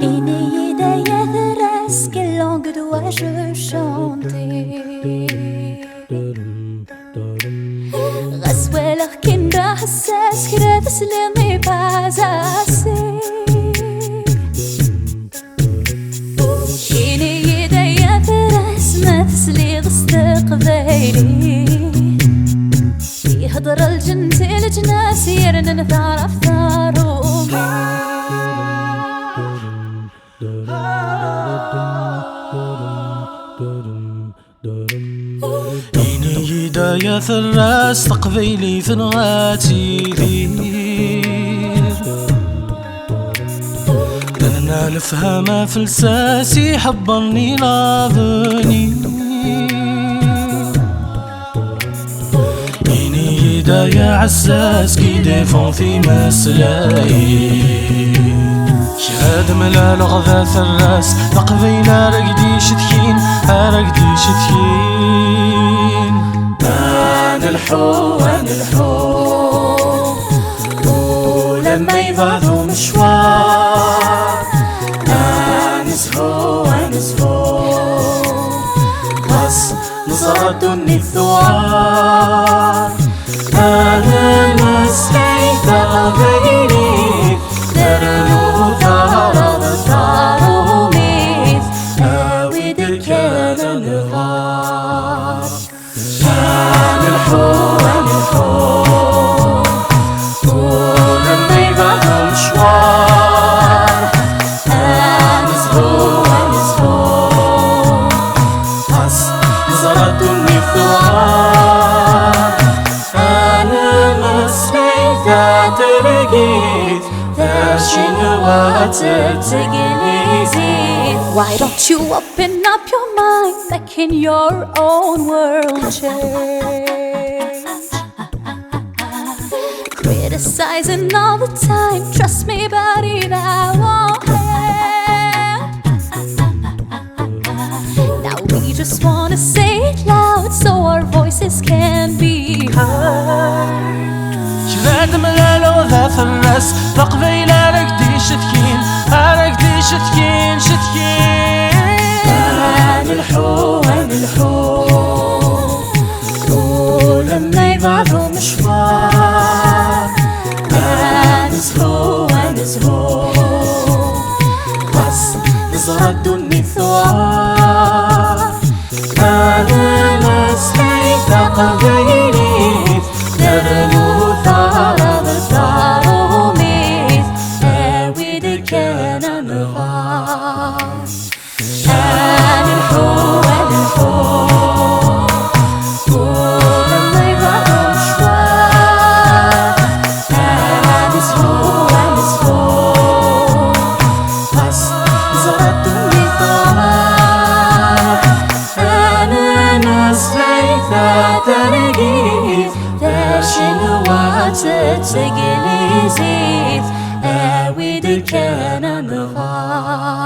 Inayé derrière quelle langue dois-je chanter? غسوة كندا حساس كده تسلمي pas assez. Inayé derrière ما تسلي استقبالي يهضر الجنس الجناس يرن نتعرف ثارومي. إني يدايا ثراس تقبيلي ثنغاتي ذير لأنا الفهامة فلساسي حبرني لافني. إني يدايا عساس كي ديفون في مسلاي شهاد ملال غذا ثراس تقبيلة رقديش ثكين رقديش ثكين. أنا الحو ولما يبعثوا مشوار أنا زهو خاص نصردني الثوار. أنا مسليت غيري درنو ثارض ثاروميث أود كان نغار. أنا الحو ولما يبعثوا مشوار أنا زهو خاص نصردني الثوار. أنا مسليت ترقيت Why don't you open up your mind, back in your own world change? Criticizing all the time, trust me buddy, that won't help. Now we just wanna say it loud so our voices can be heard. شهاد ملال وذا ثراس تقبيلة رقديش ثكين رقديش ثكين شثكين. أنا الحو ولما يبعثوا مشوار أنا زهو خاص نصردني الثوار. أنا مسليت قبيلي درنو ثارض ثاروميث أود كان نغار. أنا الحو ولما يبعثوا مشوار أنا زهو خاص نصردني الثوار. أنا مسليت ترقيت شنوات تقليزيت أود كان نغار.